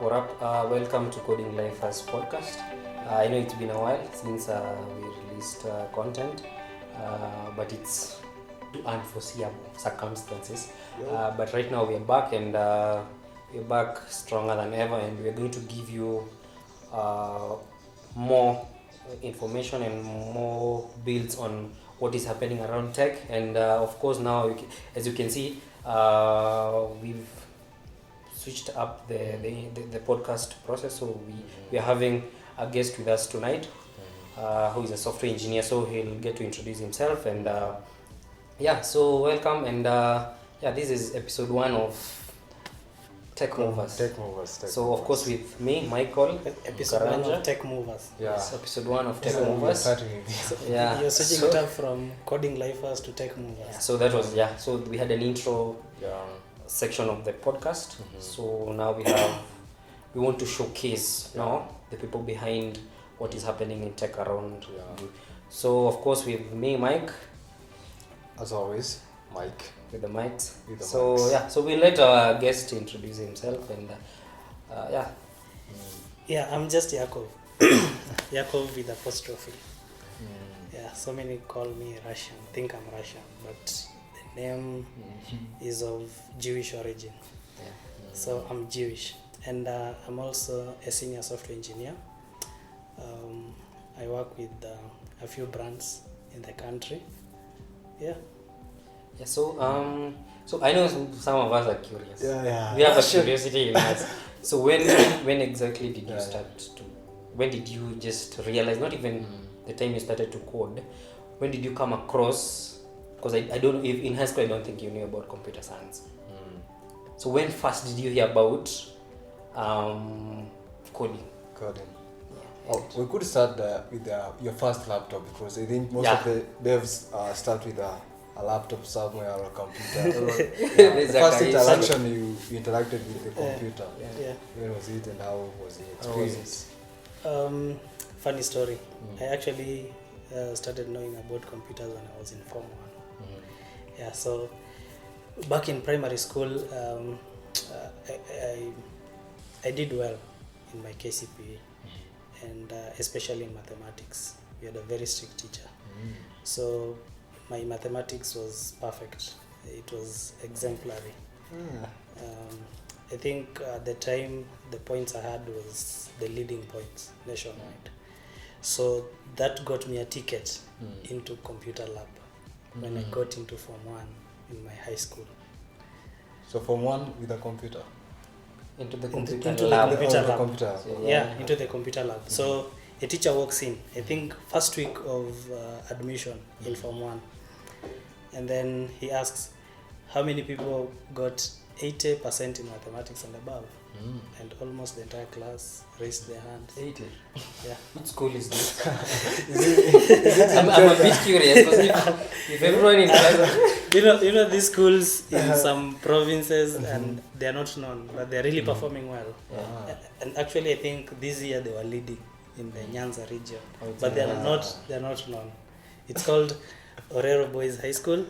What up? Welcome to Coding Life as podcast. I know it's been a while since we released content, but it's to unforeseeable circumstances. But right now we are back, and we're back stronger than ever, and we're going to give you more information and more builds on what is happening around tech. And of course, now as you can see, we've switched up the podcast process, so we are having a guest with us tonight who is a software engineer, so he'll get to introduce himself. And so welcome. And this is episode 1 of Tech Movers. So of course with me, Michael, episode 1 of Tech Movers. Yes, episode 1 of Tech Movers. You're switching it up from Coding Lifers to Tech Movers. So that was so we had an intro section of the podcast. So now we want to showcase now the people behind what is happening in tech around. So of course with me, Mike, as always, Mike with the mics. So we'll let our guest introduce himself. And I'm just Yako'v. Yako'v with apostrophe. So many call me Russian, think I'm Russian, but the name is of Jewish origin. So I'm Jewish, and I'm also a senior software engineer. I work with a few brands in the country. So I know some of us are curious. We have a curiosity in us. So when exactly did you start to? When did you just realize? Not even the time you started to code. When did you come across? Because I don't know, if in high school I don't think you knew about computer science. So when first did you hear about coding? We could start with your first laptop, because I think most of the devs start with a laptop somewhere or a computer. The first interaction you interacted with the computer. When was it and how was the experience? Funny story. I actually started knowing about computers when I was in Form 1. So back in primary school, I did well in my KCPE, and especially in mathematics. We had a very strict teacher. So my mathematics was perfect. It was exemplary. I think at the time the points I had was the leading points nationwide. So that got me a ticket into computer lab when I got into Form 1 in my high school. So Form 1 with a computer? Into the computer into lab. The computer lab. Into the computer lab. So a teacher walks in, I think first week of admission in Form 1. And then he asks, how many people got 80% in mathematics and above? And almost the entire class raised their hands. 80? Yeah. What school is this? I'm a bit curious, because if everyone in class... you know these schools in some provinces, and they are not known, but they are really performing well. And actually I think this year they were leading in the Nyanza region, but they are not known. It's called Orero Boys High School.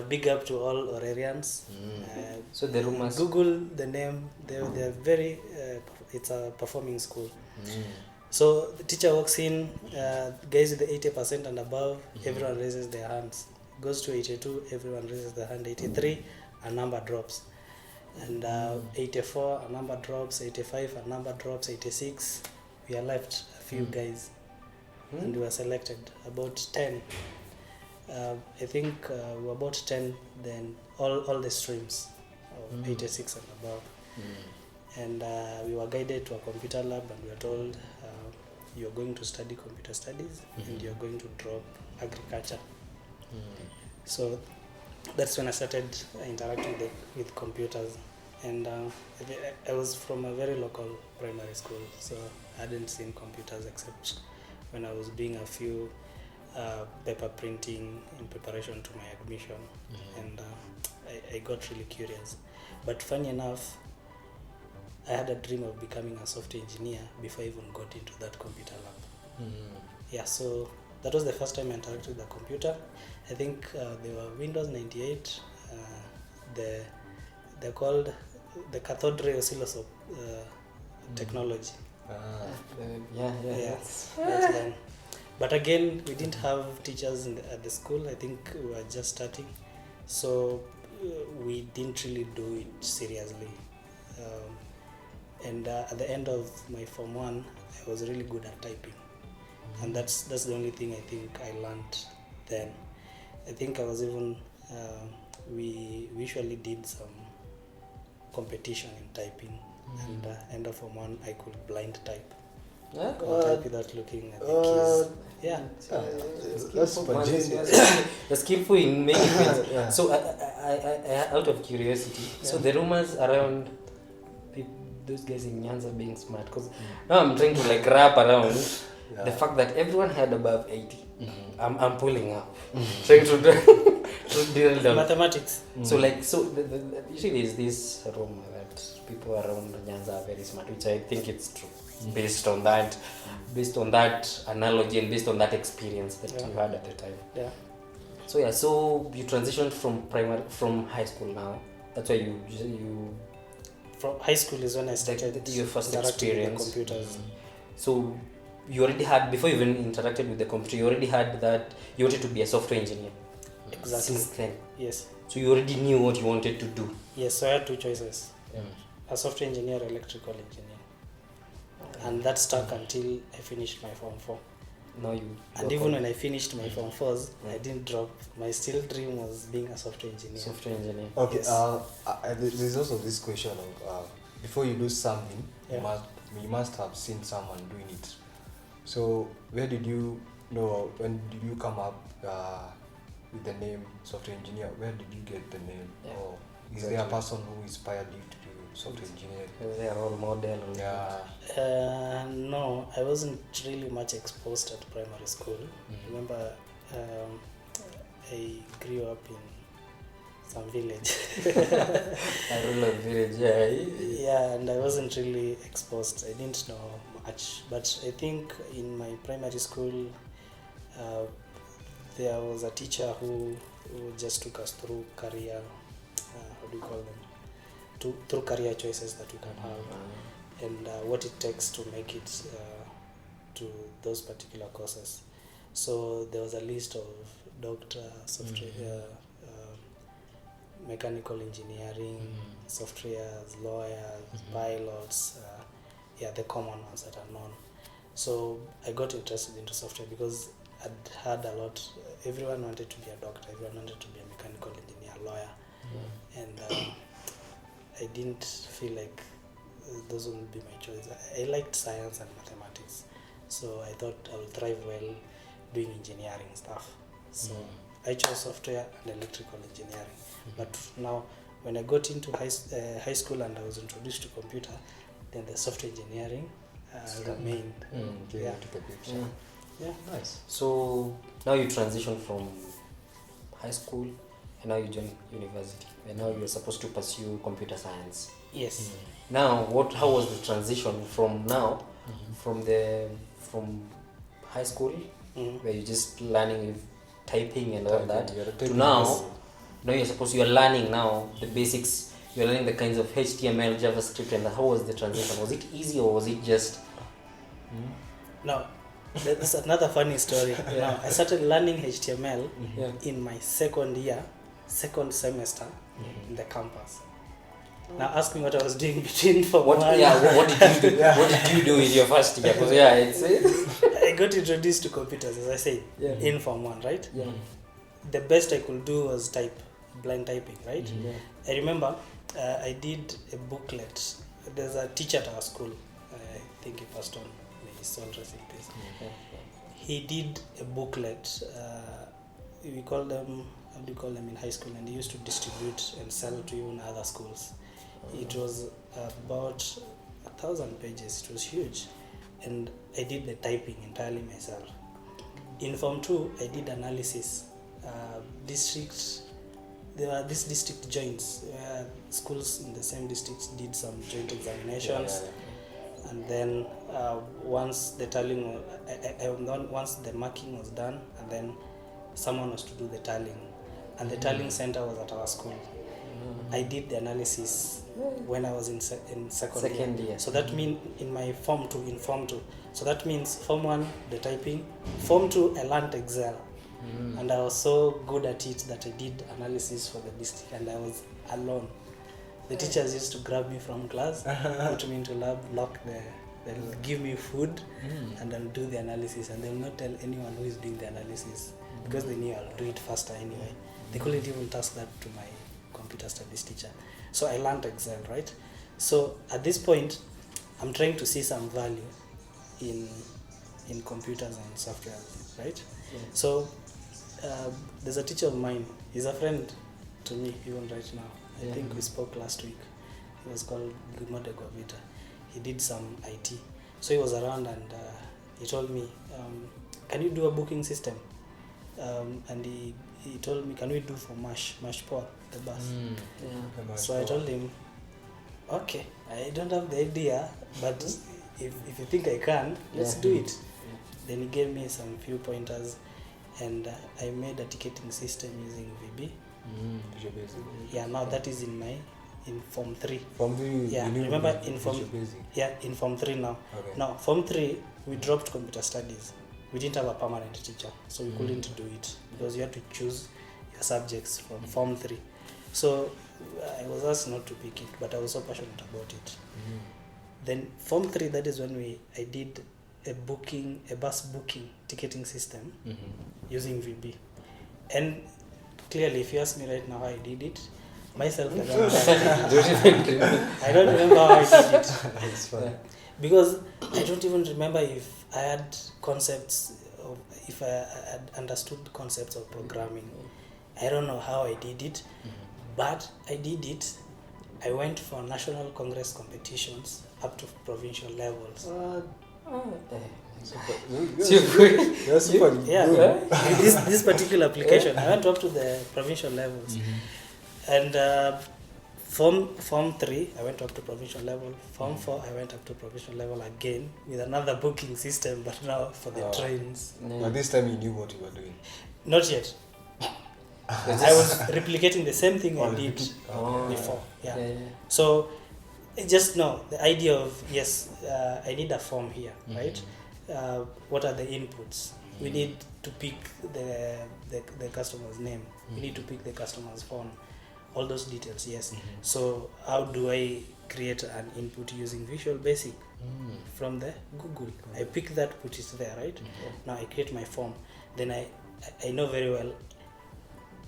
Big up to all Orerians. So the rumors. Google the name. They're very. It's a performing school. So the teacher walks in. Guys with the 80% and above, everyone raises their hands. Goes to 82, everyone raises their hand. 83, a number drops, and 84, a number drops. 85, a number drops. 86, we are left a few guys, and we were selected about 10. I think we were about 10, then all the streams of 86 and above. And we were guided to a computer lab, and we were told you're going to study computer studies and you're going to drop agriculture. So that's when I started interacting with computers. And I was from a very local primary school, so I hadn't seen computers except when I was doing a few paper printing in preparation to my admission. And I got really curious. But funny enough, I had a dream of becoming a software engineer before I even got into that computer lab. So that was the first time I interacted with the computer. I think they were Windows 98. They're called the cathode ray oscilloscope. technology. Yeah. That's then. But again, we didn't have teachers at the school. I think we were just starting, so we didn't really do it seriously. And at the end of my Form 1, I was really good at typing, and that's the only thing I think I learned then. I think I was even we usually did some competition in typing, and end of Form 1 I could blind type. Type without looking at the keys. Yeah. That's super genius. You're skillful in many things. Yeah. So, I out of curiosity, so the rumors around those guys in Nyanza being smart, because now I'm trying to like wrap around the fact that everyone had above 80. I'm pulling up, trying to drill down. Mathematics. So usually there's this rumor that people around Nyanza are very smart, which I think it's true. Based on that analogy and based on that experience that you had at the time. Yeah. So you transitioned from high school now. That's why you from high school is when I started your first interacting experience with the computers. So you already had, before you even interacted with the computer, you already had that you wanted to be a software engineer. Exactly. Since then. Yes. So you already knew what you wanted to do. Yes, so I had two choices. A software engineer, electrical engineer. And that stuck until I finished my Form 4. And even when I finished my Form 4s, I didn't drop. My still dream was being a software engineer. Software engineer. Okay. Yes. There's also this question of before you do something, Yeah. you must have seen someone doing it. So where did you know? When did you come up with the name software engineer? Where did you get the name? Yeah. Or is there a person who inspired you to do software engineering? Is there a role model? No, I wasn't really much exposed at primary school. Remember, I grew up in some village. A rural village, yeah. Yeah, and I wasn't really exposed. I didn't know much. But I think in my primary school, there was a teacher who just took us through career, how do you call them? Through career choices that we can have, and what it takes to make it to those particular courses. So there was a list of doctor, software, mechanical engineering, softwares, lawyers, pilots, the common ones that are known. So I got interested into software because I'd heard a lot. Everyone wanted to be a doctor, everyone wanted to be a mechanical engineer, lawyer, and I didn't feel like those would be my choice. I liked science and mathematics, so I thought I would thrive well doing engineering stuff. So I chose software and electrical engineering. But now, when I got into high school and I was introduced to computer, then the software engineering remained. Yeah, nice. So now you transition from high school and now you join university, and now you're supposed to pursue computer science. Yes. Now, how was the transition from from high school, where you're just learning with typing and all that, to now you're learning now the basics. You're learning the kinds of HTML, JavaScript, and how was the transition? Was it easy or was it just? Now, that's another funny story. Now, I started learning HTML in my second semester in the campus. Now ask me what I was doing between Form 1. What did you do? What did you do in your first year? Because I got introduced to computers, as I said, in Form 1, right? Yeah. The best I could do was type, blind typing, right? Yeah. I remember I did a booklet. There's a teacher at our school, I think he passed on, may his soul rest in peace. He did a booklet, we call them, how do you call them in high school, and he used to distribute and sell to even other schools. It was about 1,000 pages. It was huge, and I did the typing entirely myself. In Form 2, I did analysis. There were these district joints where schools in the same district did some joint examinations, and then once the tallying, once the marking was done, and then someone was to do the tallying, and the tallying center was at our school. I did the analysis when I was in second year. So that means in my Form 2, in Form 2. So that means Form 1, the typing. Form 2, I learned Excel. And I was so good at it that I did analysis for the district, and I was alone. The teachers used to grab me from class, put me into lab, lock they'll give me food, and I'll do the analysis, and they'll not tell anyone who is doing the analysis, because they knew I'll do it faster anyway. They couldn't even task that to my computer studies teacher. So I learned Excel, right? So at this point, I'm trying to see some value in computers and software, right? Yeah. So there's a teacher of mine, he's a friend to me even right now. I think we spoke last week. He was called Yako'v. He did some IT. So he was around, and he told me, can you do a booking system? And he told me, can we do for Mash Port, the bus? So I told him, okay, I don't have the idea, but if you think I can, let's do it. Then he gave me some few pointers, and I made a ticketing system using VB. Visual Basic. Yeah, now that is in Form 3. Form 3, yeah, remember in Form Basic. Yeah, in Form 3 now. Okay. Now Form 3 we dropped computer studies. We didn't have a permanent teacher, so we couldn't do it because you had to choose your subjects from Form 3. So I was asked not to pick it, but I was so passionate about it. Then Form 3, that is when I did a bus booking ticketing system using VB. And clearly, if you ask me right now how I did it, myself, I don't remember how I did it. That's fine. Because I don't even remember if I had if I had understood concepts of programming. I don't know how I did it, but I did it. I went for national congress competitions up to provincial levels. You're super good. This particular application, I went up to the provincial levels. And Form 3, I went up to provincial level. Form 4, I went up to provincial level again with another booking system, but now for the trains. But this time you knew what you were doing. Not yet. I was replicating the same thing I did before. So just know the idea of, yes, I need a form here, right? What are the inputs? We need to pick the customer's name. We need to pick the customer's phone. All those details, yes. So how do I create an input using Visual Basic from the Google? I pick that, put it there, right? Now I create my form. Then I know very well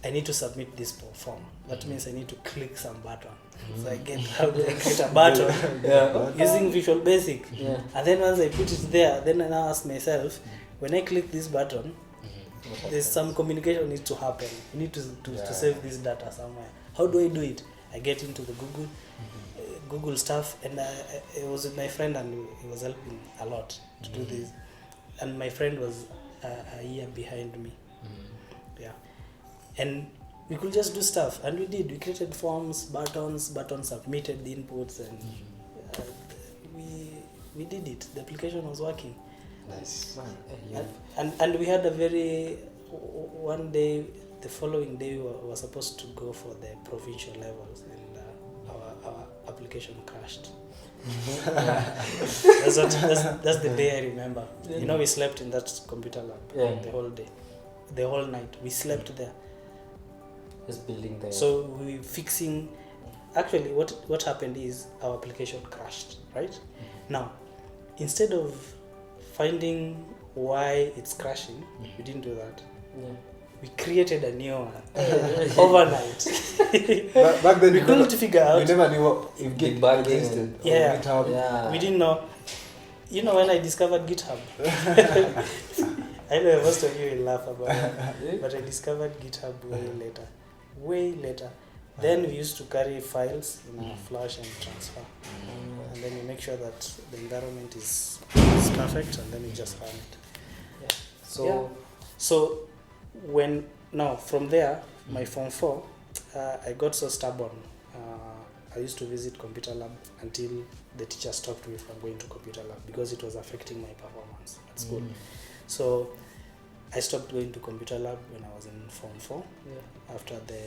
I need to submit this form. That means I need to click some button. So I get how do I create a button using Visual Basic. And then once I put it there, then I now ask myself, when I click this button, there's some communication needs to happen. You need to save this data somewhere. How do I do it? I get into the Google stuff, and I was with my friend, and he was helping a lot to do this. And my friend was a year behind me. And we could just do stuff, and we did. We created forms, buttons submitted the inputs, and we did it. The application was working. Nice. And we had one day, the following day, we were supposed to go for the provincial levels, and our application crashed. That's the day I remember. We slept in that computer lab the whole day, the whole night. We slept there. Just building there. So we fixing. Actually, what happened is our application crashed. Right now, instead of finding why it's crashing, we didn't do that. We created a new one overnight. Back then, we couldn't figure out. We never knew if GitHub existed. GitHub. We didn't know. When I discovered GitHub, I know most of you will laugh about it, but I discovered GitHub way later. Then we used to carry files in a flash and transfer, and then we make sure that the environment is perfect, and then we just run it. So from there, my Form 4, I got so stubborn. I used to visit computer lab until the teacher stopped me from going to computer lab because it was affecting my performance at school. So I stopped going to computer lab when I was in Form 4 after the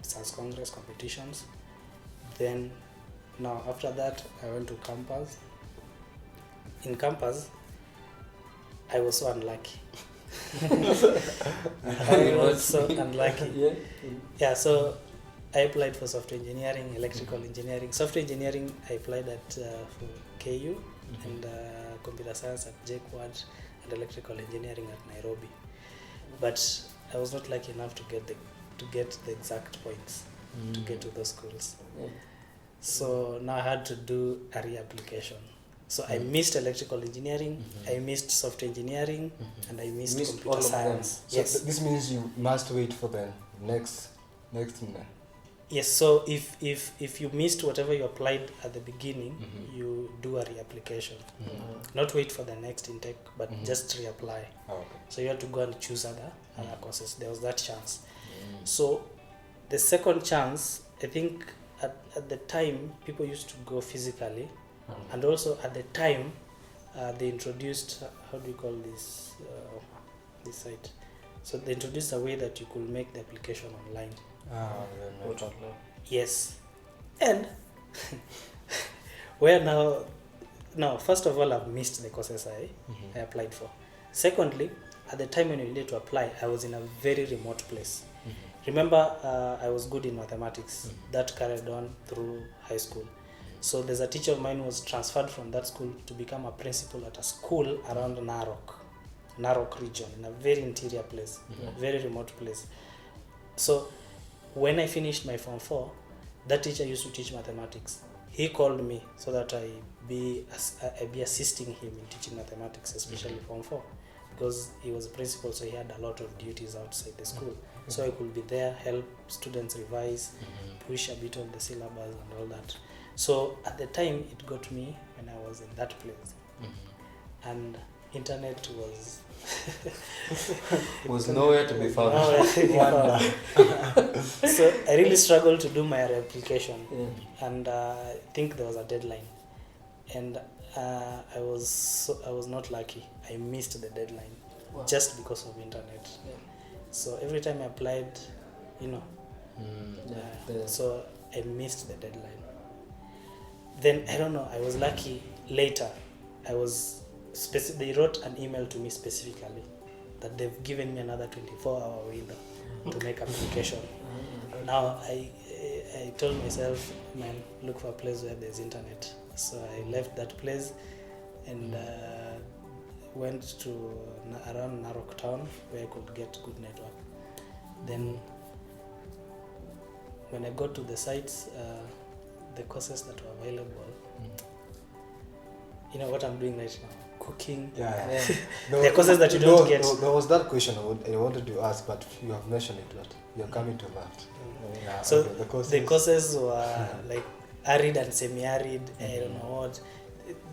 Science Congress competitions. Then now after that I went to campus. In campus I was so unlucky. I was so unlucky. Yeah, so I applied for software engineering, electrical engineering. Software engineering I applied at for KU and computer science at Yako'v and electrical engineering at Nairobi. But I was not lucky enough to get the exact points to get to those schools. So now I had to do a reapplication. So I missed electrical engineering, I missed software engineering, and I missed computer science. So this means you must wait for the next thing. Yes, so if you missed whatever you applied at the beginning, you do a reapplication. Not wait for the next intake, but just reapply. Oh, okay. So you had to go and choose other courses. There was that chance. So the second chance, I think at the time, people used to go physically. And also at the time, they introduced, how do you call this site? So they introduced a way that you could make the application online. Yes. And where now, first of all, I've missed the courses I applied for. Secondly, at the time when you needed to apply, I was in a very remote place. Remember, I was good in mathematics. That carried on through high school. So there's a teacher of mine who was transferred from that school to become a principal at a school around Narok region, in a very interior place, very remote place. So when I finished my Form 4, that teacher used to teach mathematics. He called me so that I be assisting him in teaching mathematics, especially Form 4, because he was a principal, so he had a lot of duties outside the school. So I could be there, help students revise, push a bit of the syllabus and all that. So at the time, it got me when I was in that place, and internet was nowhere to be found. So I really struggled to do my application, and I think there was a deadline, and I was not lucky. I missed the deadline just because of internet. So every time I applied, so I missed the deadline. Then I don't know, I was lucky later. They wrote an email to me specifically that they've given me another 24-hour window to make application. Now I told myself, man, look for a place where there's internet. So I left that place and went to around Narok town where I could get good network. Then when I got to the sites, the courses that were available, you know what I'm doing right now? Cooking. The courses that you don't get. There was that question I wanted to ask, but you have mentioned it, but you're coming to that. So the courses were like arid and semi-arid, I don't know what.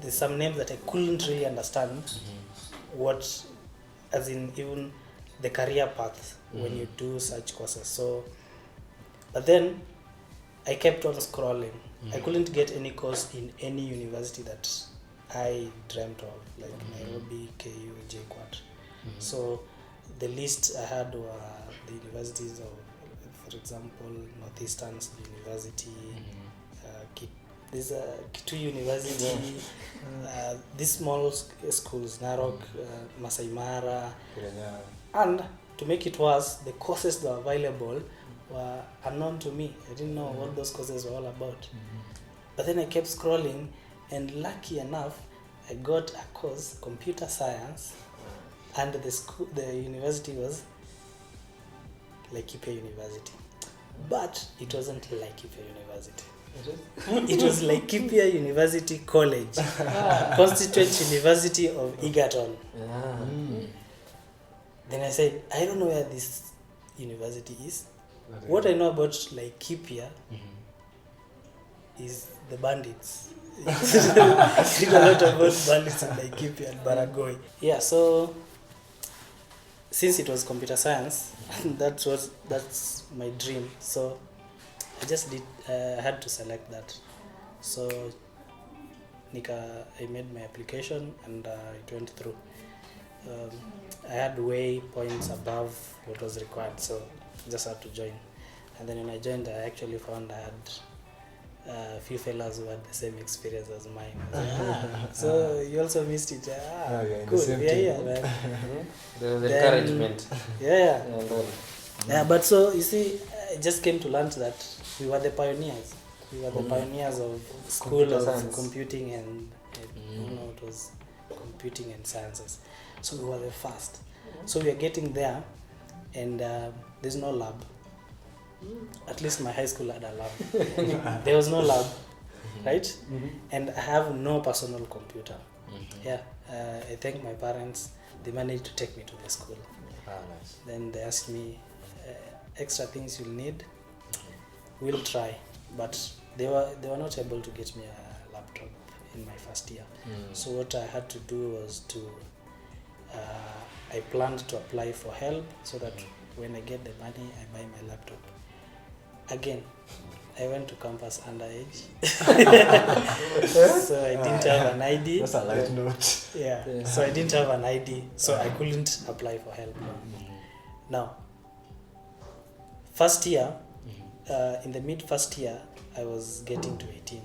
There's some names that I couldn't really understand what, as in even the career path when you do such courses. So, but then I kept on scrolling. I couldn't get any course in any university that I dreamt of, like Nairobi, KU, Yako'v. So the list I had were the universities of, for example, Northeastern's University, there's a Kitu University, these small schools, Narok, Masai Mara, and to make it worse, the courses that were available were unknown to me. I didn't know what those courses were all about. But then I kept scrolling, and lucky enough, I got a course, computer science, and the university was Laikipia University. But it wasn't Laikipia University. It was Laikipia University College, Constituent University of Egerton. Then I said, I don't know where this university is. What I know about Laikipia is the bandits. I read a lot about bandits in Laikipia and Baragoi. Yeah, so since it was computer science, that's my dream. So I just had to select that. So I made my application and it went through. I had way points above what was required, so I just had to join. And then when I joined, I actually found I had a few fellas who had the same experience as mine. I was like, so you also missed it? Good, we are here, man. There was encouragement. Yeah. Yeah, But so you see, I just came to learn that we were the pioneers. We were the pioneers of school Computer of science. computing and it was computing and sciences. So we were the first. So we are getting there, and there's no lab. At least my high school had a lab. There was no lab, right? And I have no personal computer. Yeah, I thank my parents. They managed to take me to the school. Nice. Then they asked me extra things you'll need. We'll try, but they were not able to get me a laptop in my first year. So what I had to do was to I planned to apply for help so that when I get the money, I buy my laptop. Again, I went to campus underage, so I didn't have an ID. That's a light note. Yeah, so I didn't have an ID, so I couldn't apply for help. Now, first year, in the mid first year, I was getting to 18.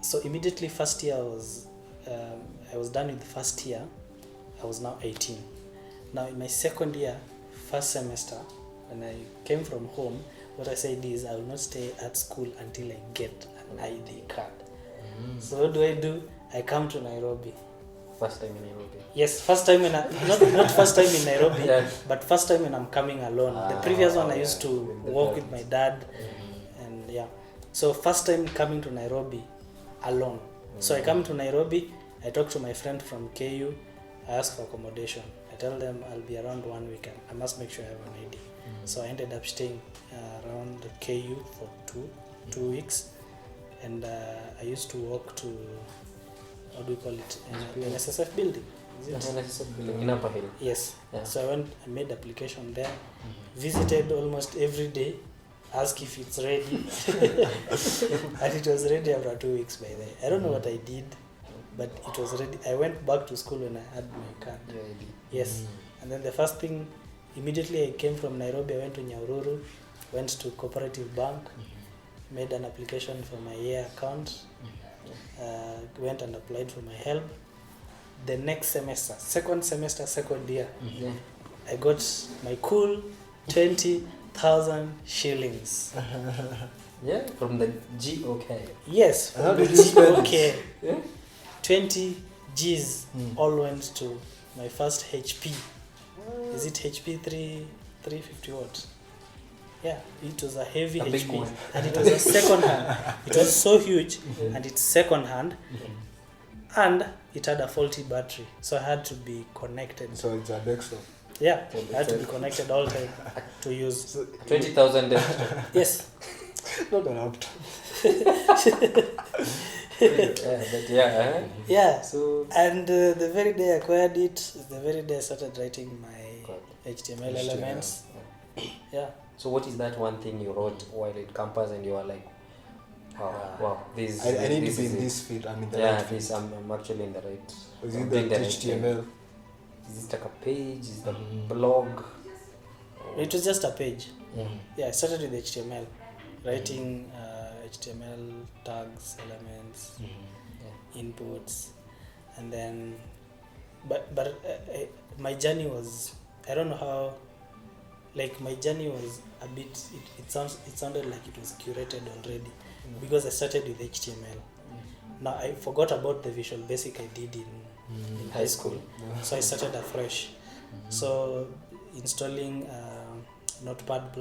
So immediately first year I was done with the first year. I was now 18. Now in my second year, first semester, when I came from home, what I said is I will not stay at school until I get an ID card. So what do? I come to Nairobi. First time in Nairobi. Yes, first time when not first time in Nairobi, but first time when I'm coming alone. The previous one I used to walk with my dad, and yeah. So first time coming to Nairobi alone. So I come to Nairobi, I talk to my friend from KU, I ask for accommodation. I tell them I'll be around 1 week. I must make sure I have an ID. So I ended up staying around KU for two weeks, and I used to walk to, how do you call it, an SSF building. Is it? NSSF building in Upper Hill. Yes. Yeah. So I made application there, visited almost every day, asked if it's ready, and it was ready after 2 weeks by then. I don't know what I did, but it was ready. I went back to school when I had my card. Your ID. Yes. And then the first thing, immediately I came from Nairobi, I went to Nyahururu, went to Cooperative Bank, made an application for my year account, went and applied for my help. The next semester, second year, I got my cool 20,000 shillings. Yeah, from the GOK. Yes, How from the did you spend GOK. Yeah. 20 G's all went to my first HP. Is it HP 350 watt? Yeah, it was a heavy A big HP, one. and it was a second hand. It was so huge, and it's second hand, and it had a faulty battery, so I had to be connected. So it's a desktop. Yeah, I had to be connected all the time to use. 20,000 extra. Yes. Not a laptop. Yeah. So And the very day I acquired it, is the very day I started writing my HTML elements. Yeah. So what is that one thing you wrote while at campus and you were like, wow, this I need this to be is in it. this field. I'm in the Yeah, right field. this I'm actually in the right. Is I'm it doing the right thing. HTML? Is it like a page? Is it a blog? It was just a page. Yeah, I started with HTML, writing HTML tags, elements, inputs, and then, but my journey was, I don't know how, like my journey was a bit, it sounded like it was curated already, because I started with HTML. Now I forgot about the Visual Basic I did in high school, so I started afresh. So installing Notepad++,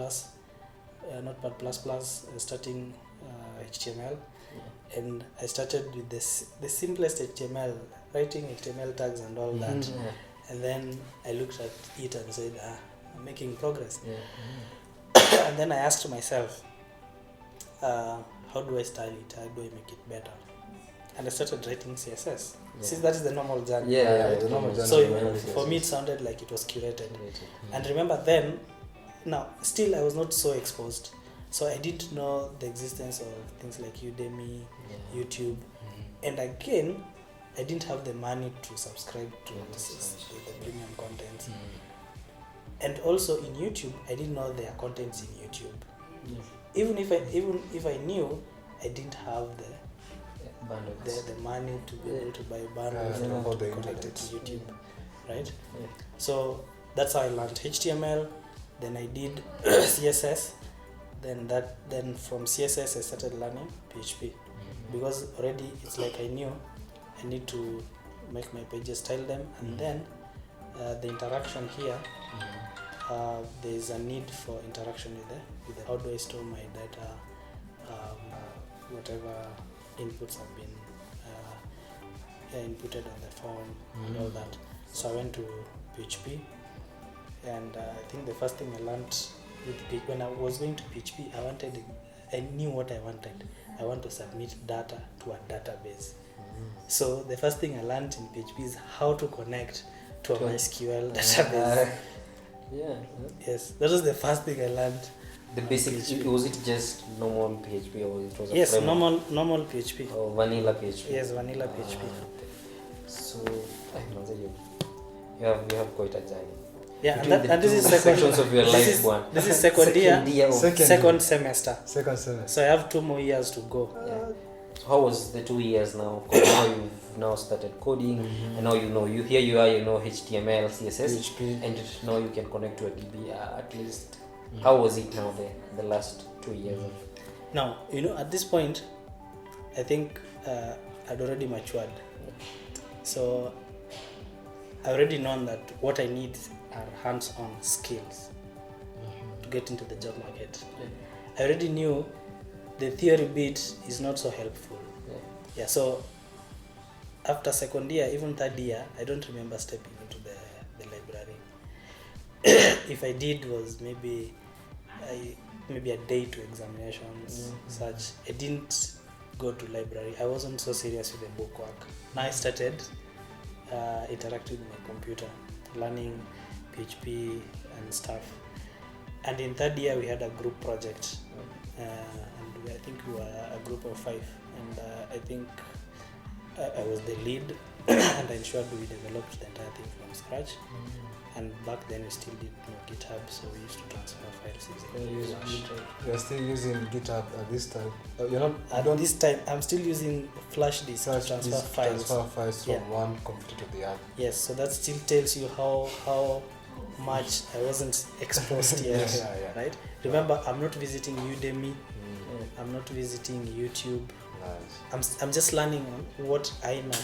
starting HTML, and I started with the simplest HTML, writing HTML tags and all that, and then I looked at it and said, I'm making progress. And then I asked myself, how do I style it? How do I make it better? And I started writing CSS. See, that is the normal journey. the normal journey. So for me, it sounded like it was curated. And remember then, now still I was not so exposed, so I didn't know the existence of things like Udemy, YouTube, and again, I didn't have the money to subscribe to the premium content. And also in YouTube, I didn't know there are contents in YouTube. Even if I knew, I didn't have the money to be able to buy bundles and to connect it to YouTube, right? Yeah. So that's how I learned HTML. Then I did CSS. Then from CSS I started learning PHP because already it's like I knew I need to make my pages, style them, and then the interaction here. There is a need for interaction with the how do I store my data, whatever inputs have been inputted on the form and all that. So I went to PHP, and I think the first thing I learned when I was going to PHP, I knew what I wanted. I want to submit data to a database. So the first thing I learned in PHP is how to connect to a MySQL database. Yes, that was the first thing I learned. The basic, was it just normal PHP or it was a yes, framework? normal PHP. Oh, vanilla PHP. Yes, vanilla PHP. So, I know that you have quite a journey. Yeah, Between and this is sections of your life, one. This is second year, second semester. Second semester. So I have 2 more years to go. So how was the 2 years now? 'Cause now you've now started coding, and now you know HTML, CSS, PHP. and now you can connect to a DB at least. How was it now the last 2 years? Now, at this point, I think I'd already matured. So I already known that what I need are hands-on skills to get into the job market. I already knew the theory bit is not so helpful. Yeah, so after second year, even third year, I don't remember stepping into the library. If I did was maybe a day to examinations, such. I didn't go to library. I wasn't so serious with the book work. Now I started interacting with my computer, learning PHP and stuff. And in third year we had a group project, and I think we were a group of 5, and I think I was the lead, and I ensured we developed the entire thing from scratch. And back then we still did GitHub, so we used to transfer files using Flash. You're still using GitHub at this time? You're not? At this time, I'm still using flash disk to transfer files. Transfer files from one computer to the other. Yes, so that still tells you how much I wasn't exposed yet, right? Remember, I'm not visiting Udemy. I'm not visiting YouTube. Nice. I'm just learning on what I know.